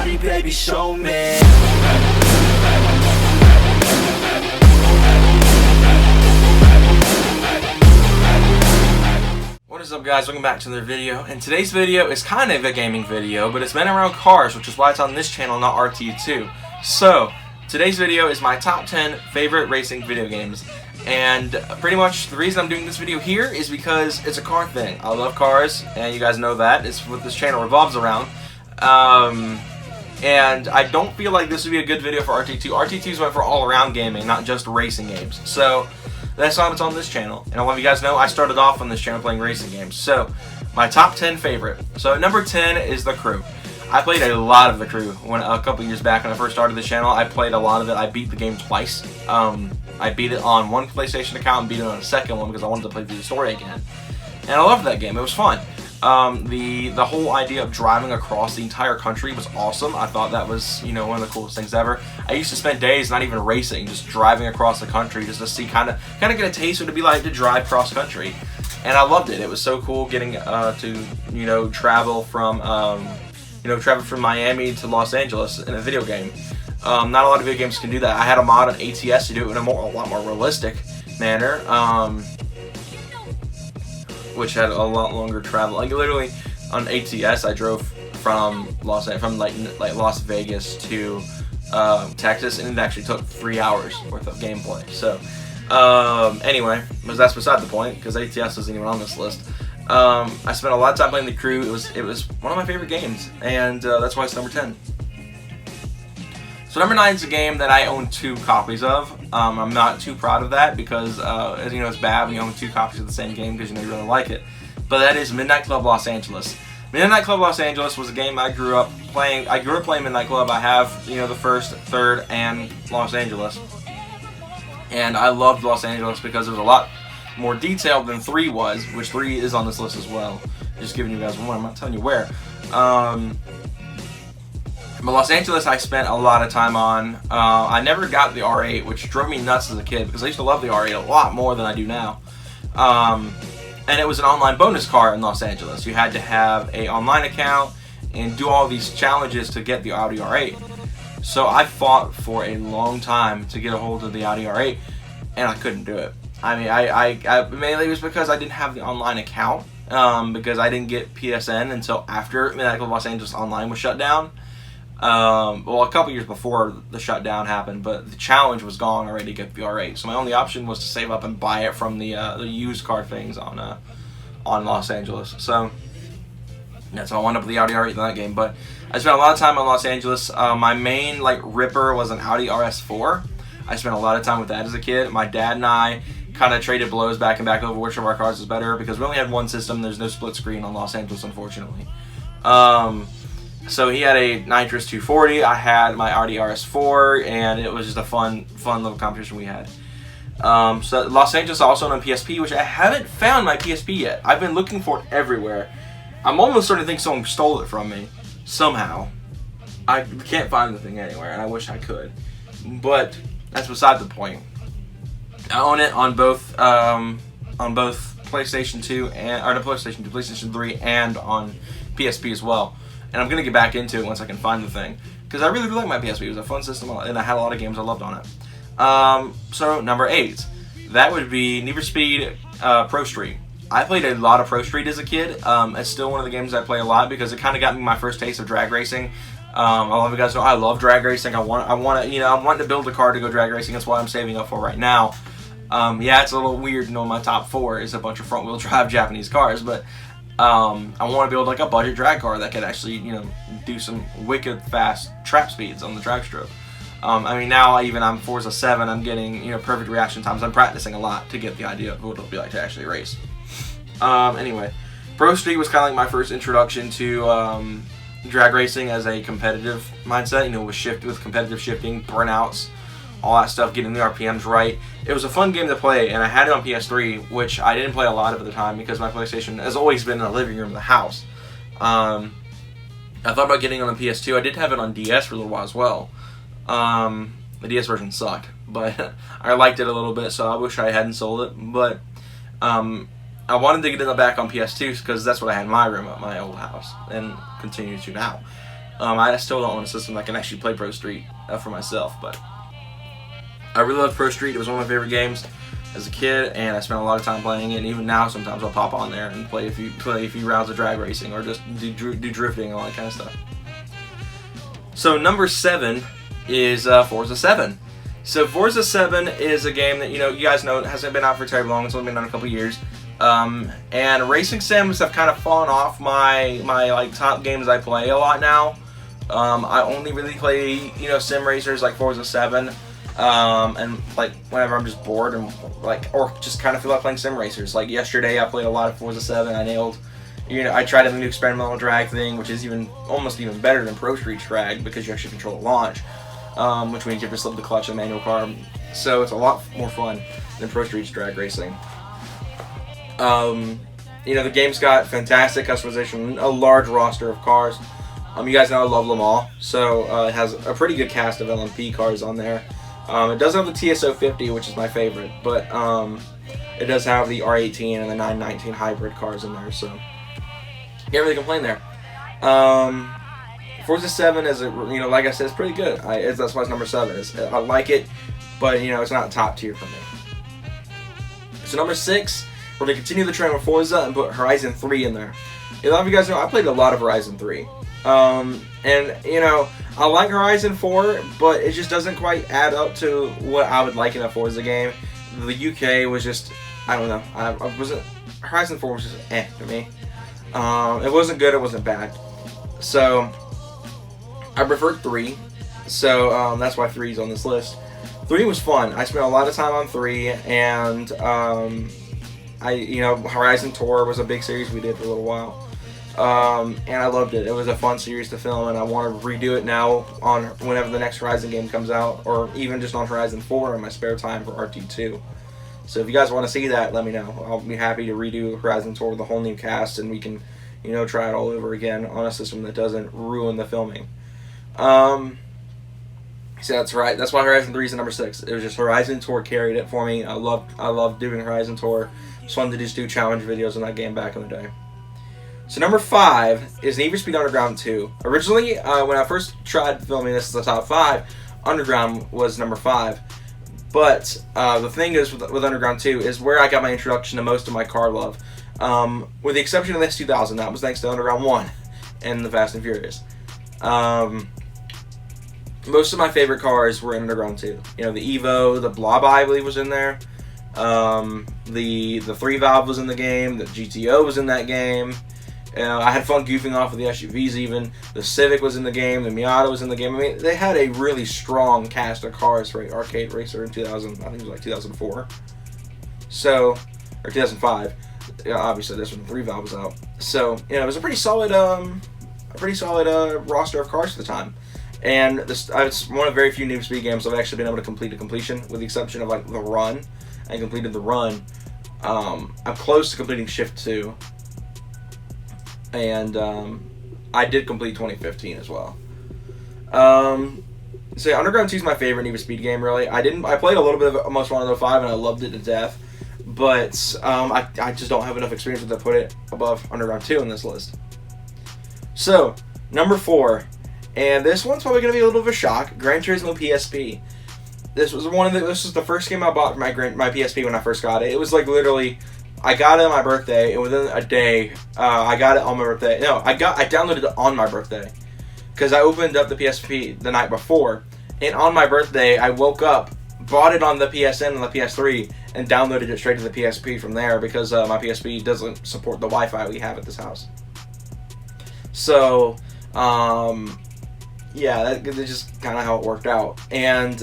body, baby, show me. What is up, guys? Welcome back to another video, and today's video is kind of a gaming video, but it's been around cars, which is why it's on this channel, not RT2. So today's video is my top 10 favorite racing video games, and pretty much the reason I'm doing this video here is because it's a car thing. I love cars, and you guys know that. It's what this channel revolves around. And I don't feel like this would be a good video for RT2. RT2's went for all-around gaming, not just racing games. So that's why it's on this channel. And I want you guys to know I started off on this channel playing racing games. So my top 10 favorite. So number 10 is The Crew. I played a lot of The Crew a couple years back when I first started the channel. I played a lot of it. I beat the game twice. I beat it on one PlayStation account and beat it on a second one because I wanted to play through the story again. And I loved that game. It was fun. The whole idea of driving across the entire country was awesome. I thought that was, one of the coolest things ever. I used to spend days not even racing, just driving across the country just to see, kind of get a taste of what it'd be like to drive cross country. And I loved it. It was so cool getting to, travel from, Miami to Los Angeles in a video game. Not a lot of video games can do that. I had a mod on ATS to do it in a lot more realistic manner. Which had a lot longer travel. Like literally on ATS, I drove from Las Vegas to Texas, and it actually took 3 hours worth of gameplay. So anyway, but that's beside the point because ATS isn't even on this list. I spent a lot of time playing The Crew. It was one of my favorite games, and that's why it's number 10. So number 9 is a game that I own 2 copies of. I'm not too proud of that because, as you know, it's bad when you own 2 copies of the same game because you really like it. But that is Midnight Club Los Angeles. Midnight Club Los Angeles was a game I grew up playing. I grew up playing Midnight Club. I have, the first, third, and Los Angeles. And I loved Los Angeles because it was a lot more detailed than 3 was, which 3 is on this list as well. Just giving you guys one. I'm not telling you where. But Los Angeles I spent a lot of time on. I never got the R8, which drove me nuts as a kid because I used to love the R8 a lot more than I do now. And it was an online bonus car in Los Angeles. You had to have an online account and do all these challenges to get the Audi R8. So I fought for a long time to get a hold of the Audi R8, and I couldn't do it. I mean, I mainly it was because I didn't have the online account, because I didn't get PSN until after Midnight Club Los Angeles Online was shut down. Well, a couple years before the shutdown happened, but the challenge was gone already to get the R8. So my only option was to save up and buy it from the used car things on Los Angeles. So that's how I wound up with the Audi R8 in that game. But I spent a lot of time on Los Angeles. My main ripper was an Audi RS4. I spent a lot of time with that as a kid. My dad and I kind of traded blows back and back over which of our cars was better because we only had one system. There's no split screen on Los Angeles, unfortunately. So he had a Nitrous 240, I had my Audi RS4, and it was just a fun little competition we had. So Los Angeles also on PSP, which I haven't found my PSP yet. I've been looking for it everywhere. I'm almost starting to think someone stole it from me, somehow. I can't find the thing anywhere, and I wish I could. But that's beside the point. I own it on both PlayStation 2 PlayStation 3, and on PSP as well. And I'm going to get back into it once I can find the thing. Because I really do like my PSP. It was a fun system, and I had a lot of games I loved on it. So, number 8. That would be Need for Speed Pro Street. I played a lot of Pro Street as a kid. It's still one of the games I play a lot because it kind of got me my first taste of drag racing. A lot of you guys know I love drag racing. I'm wanting to build a car to go drag racing. That's what I'm saving up for right now. Yeah, it's a little weird. My top 4 is a bunch of front-wheel drive Japanese cars, but I want to build a budget drag car that could actually, do some wicked fast trap speeds on the drag strip. Now I'm Forza 7, I'm getting, perfect reaction times. I'm practicing a lot to get the idea of what it'll be like to actually race. Anyway, Pro Street was kind of like my first introduction to drag racing as a competitive mindset, with competitive shifting, burnouts, all that stuff, getting the RPMs right. It was a fun game to play, and I had it on PS3, which I didn't play a lot of at the time because my PlayStation has always been in the living room of the house. I thought about getting it on the PS2. I did have it on DS for a little while as well. The DS version sucked, but I liked it a little bit, so I wish I hadn't sold it. But I wanted to get it back on PS2 because that's what I had in my room at my old house, and continue to now. I still don't own a system that can actually play Pro Street for myself, but I really love Pro Street. It was one of my favorite games as a kid, and I spent a lot of time playing it. And even now, sometimes I'll pop on there and play a few rounds of drag racing, or just do drifting and all that kind of stuff. So number 7 is Forza 7. So Forza 7 is a game that, you guys know, it hasn't been out for terribly long. It's only been out a couple years. And racing sims have kind of fallen off my like top games I play a lot now. I only really play, sim racers like Forza 7. And like whenever I'm just bored and or just kind of feel like playing sim racers. Like yesterday, I played a lot of Forza 7. I nailed, I tried a new experimental drag thing, which is almost even better than Pro Street's drag because you actually control the launch, which means you just slip the clutch in the manual car. So it's a lot more fun than Pro Street's drag racing. The game's got fantastic customization, a large roster of cars. You guys know I love Le Mans, so it has a pretty good cast of LMP cars on there. It does have the TS050, which is my favorite, but it does have the R18 and the 919 hybrid cars in there, so can't really complain there. Forza 7 is, like I said, it's pretty good. That's why it's number 7. I like it, but it's not top tier for me. So number 6, we're going to continue the trend with Forza and put Horizon 3 in there. A lot of you guys know I played a lot of Horizon 3. I like Horizon 4, but it just doesn't quite add up to what I would like in a Forza game. The UK was just, I don't know, Horizon 4 was just to me. It wasn't good, it wasn't bad. So, I preferred 3, so that's why 3 is on this list. 3 was fun. I spent a lot of time on 3, and Horizon Tour was a big series we did for a little while. And I loved it. It was a fun series to film, and I want to redo it now on whenever the next Horizon game comes out, or even just on Horizon 4 in my spare time for RT2. So if you guys want to see that, let me know. I'll be happy to redo Horizon Tour with a whole new cast, and we can, try it all over again on a system that doesn't ruin the filming. So that's right. That's why Horizon 3 is number 6. It was just Horizon Tour carried it for me. I loved doing Horizon Tour. It's fun to just do challenge videos in that game back in the day. So number 5 is Need for Speed Underground 2. Originally, when I first tried filming this as the top 5, Underground was number 5. But the thing is with Underground 2 is where I got my introduction to most of my car love. With the exception of this 2000, that was thanks to Underground 1 and the Fast and Furious. Most of my favorite cars were in Underground 2. The Evo, the Blob I believe was in there. The 3-valve was in the game. The GTO was in that game. I had fun goofing off with the SUVs even. The Civic was in the game. The Miata was in the game. I mean, they had a really strong cast of cars for Arcade Racer in 2000. I think it was like 2004. So, or 2005. Obviously, this one 3-valve was out. So, it was a pretty solid roster of cars at the time. And it's one of very few Need for Speed games I've actually been able to complete a completion, with the exception of like the run. I completed the run. I'm close to completing Shift 2. And I did complete 2015 as well. So Underground 2 is my favorite Need for Speed game, really. I played a little bit of Most Wanted 05 and I loved it to death. But I just don't have enough experience to put it above Underground 2 on this list. So, number 4. And this one's probably going to be a little bit of a shock. Gran Turismo PSP. This was the first game I bought for my PSP when I first got it. It was like literally, I got it on my birthday, and within a day, I got it on my birthday. No, I downloaded it on my birthday, because I opened up the PSP the night before, and on my birthday, I woke up, bought it on the PSN and the PS3, and downloaded it straight to the PSP from there, because my PSP doesn't support the Wi-Fi we have at this house. So, yeah, that's just kind of how it worked out. And,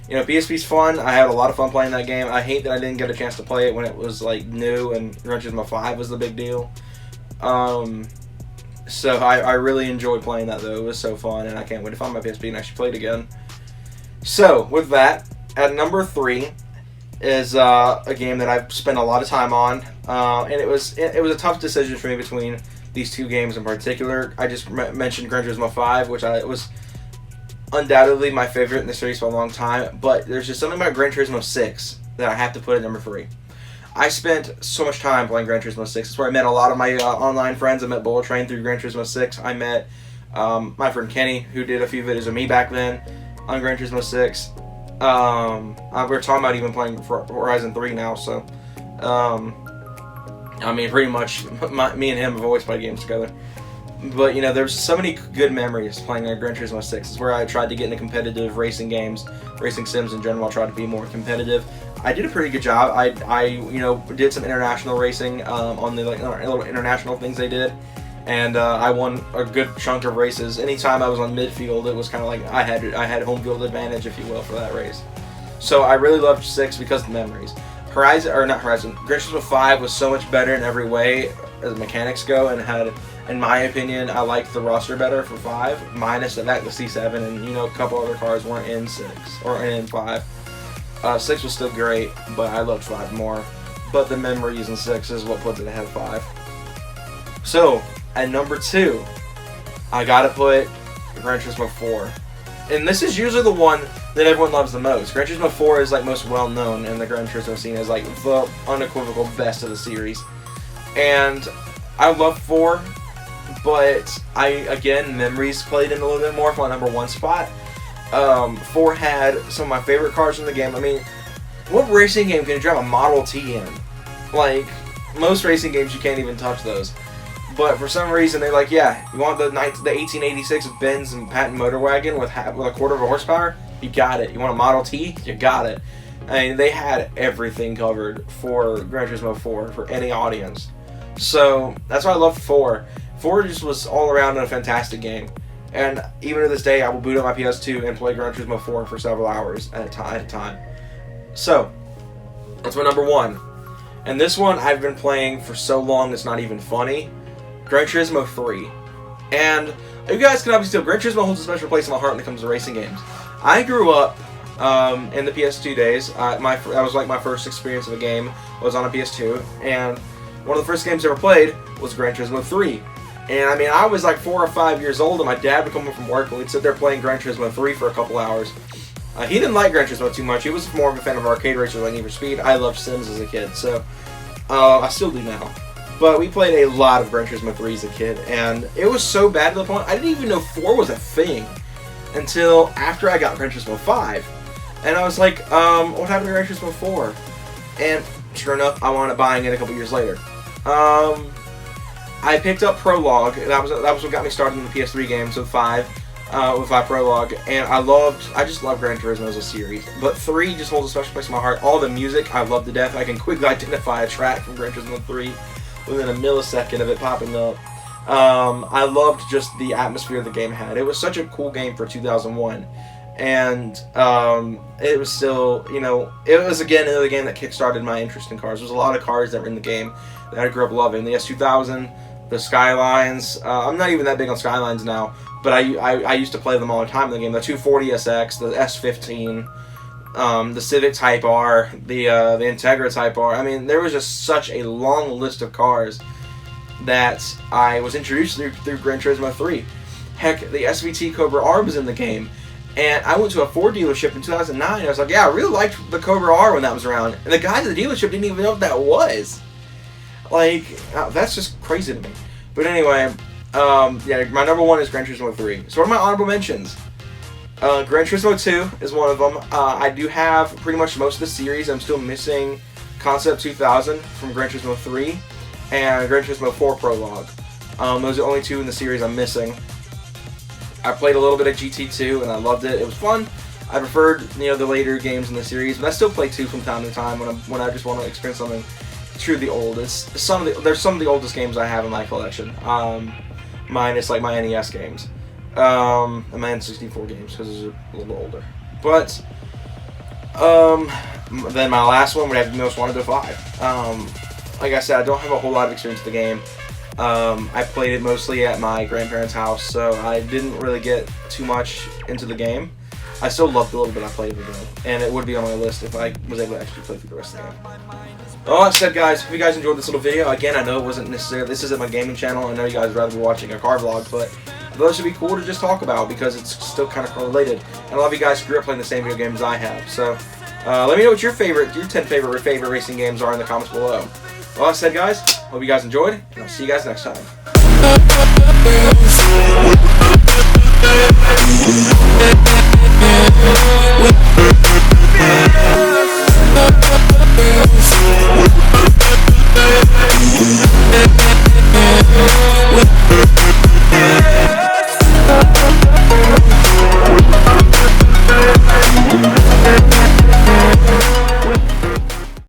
PSP's fun. I had a lot of fun playing that game. I hate that I didn't get a chance to play it when it was, like, new and Gran Turismo 5 was the big deal. So I really enjoyed playing that, though. It was so fun, and I can't wait to find my PSP and actually play it again. So, with that, at number 3 is a game that I've spent a lot of time on. And it was a tough decision for me between these two games in particular. I just mentioned Gran Turismo 5, which was undoubtedly my favorite in the series for a long time, but there's just something about Gran Turismo 6 that I have to put at number 3. I spent so much time playing Gran Turismo 6. It's where I met a lot of my online friends. I met Bullet Train through Gran Turismo 6. I met my friend Kenny, who did a few videos of me back then on Gran Turismo 6. We're talking about even playing Horizon 3 now, so I mean, pretty much me and him have always played games together. But, you know, there's so many good memories playing Gran Turismo 6. It's where I tried to get into competitive racing games, racing sims in general. I tried to be more competitive. I did a pretty good job. I you know, did some international racing on the little international things they did. And I won a good chunk of races. Anytime I was on midfield, it was kind of like I had home field advantage, if you will, for that race. So I really loved 6 because of the memories. Gran Turismo 5 was so much better in every way as mechanics go, and had, in my opinion, I liked the roster better for 5, minus the fact the C7 and, you know, a couple other cars weren't in 6 or in 5. 6 was still great, but I loved 5 more. But the memories in 6 is what puts it ahead of 5. So at number 2, I gotta put Gran Turismo 4. And this is usually the one that everyone loves the most. Gran Turismo 4 is like most well known in the Gran Turismo scene as like the unequivocal best of the series. And I love 4, but again, memories played in a little bit more for my number 1 spot. 4 had some of my favorite cars in the game. I mean, what racing game can you drive a Model T in? Like, most racing games you can't even touch those. But for some reason, they're like, yeah, you want the 1886 Benz and Patent motor wagon with a quarter of a horsepower? You got it. You want a Model T? You got it. I mean, they had everything covered for Gran Turismo 4 for any audience. So that's why I love 4. 4 just was all around a fantastic game. And even to this day, I will boot up my PS2 and play Gran Turismo 4 for several hours at a time. So, that's my number 1. And this one I've been playing for so long it's not even funny. Gran Turismo 3. And you guys can obviously tell, Gran Turismo holds a special place in my heart when it comes to racing games. I grew up in the PS2 days. That was like my first experience of a game was on a PS2. And one of the first games I ever played was Gran Turismo 3. And I mean, I was like 4 or 5 years old, and my dad would come home from work and we'd sit there playing Gran Turismo 3 for a couple hours. He didn't like Gran Turismo too much. He was more of a fan of arcade racers like Need for Speed. I loved Sims as a kid, so I still do now. But we played a lot of Gran Turismo 3 as a kid, and it was so bad to the point I didn't even know 4 was a thing until after I got Gran Turismo 5. And I was like, what happened to Gran Turismo 4? And sure enough, I wound up buying it a couple years later. I picked up Prologue. That was what got me started in the PS3 games with 5 Prologue, and I just love Gran Turismo as a series. But 3 just holds a special place in my heart. All the music I love to death. I can quickly identify a track from Gran Turismo 3 within a millisecond of it popping up. I loved just the atmosphere the game had. It was such a cool game for 2001. And it was still, you know, it was again another game that kickstarted my interest in cars. There was a lot of cars that were in the game that I grew up loving. The S2000, the Skylines. I'm not even that big on Skylines now, but I used to play them all the time in the game. The 240SX, the S15, the Civic Type R, the Integra Type R. I mean, there was just such a long list of cars that I was introduced through Gran Turismo 3. Heck, the SVT Cobra R was in the game. And I went to a Ford dealership in 2009, and I was like, yeah, I really liked the Cobra R when that was around. And the guys at the dealership didn't even know what that was. Like, that's just crazy to me. But anyway, yeah, my number 1 is Gran Turismo 3. So what are my honorable mentions? Gran Turismo 2 is one of them. I do have pretty much most of the series. I'm still missing Concept 2000 from Gran Turismo 3 and Gran Turismo 4 Prologue. Those are the only 2 in the series I'm missing. I played a little bit of GT2 and I loved it. It was fun. I preferred, you know, the later games in the series, but I still play 2 from time to time when I just want to experience something truly old. There's some of the oldest games I have in my collection. Minus like my NES games, and my N64 games because it's a little older. But then my last one would have to be Most Wanted to 5. Like I said, I don't have a whole lot of experience with the game. I played it mostly at my grandparents' house, so I didn't really get too much into the game. I still loved the little bit I played of the game, and it would be on my list if I was able to actually play through the rest of the game. All that said, guys, if you guys enjoyed this little video, again, I know it wasn't necessarily, this isn't my gaming channel, I know you guys would rather be watching a car vlog, but I thought it should be cool to just talk about because it's still kind of correlated. And a lot of you guys grew up playing the same video games I have, so Let me know what your 10 favorite racing games are in the comments below. Well, as I said, guys, hope you guys enjoyed, and I'll see you guys next time.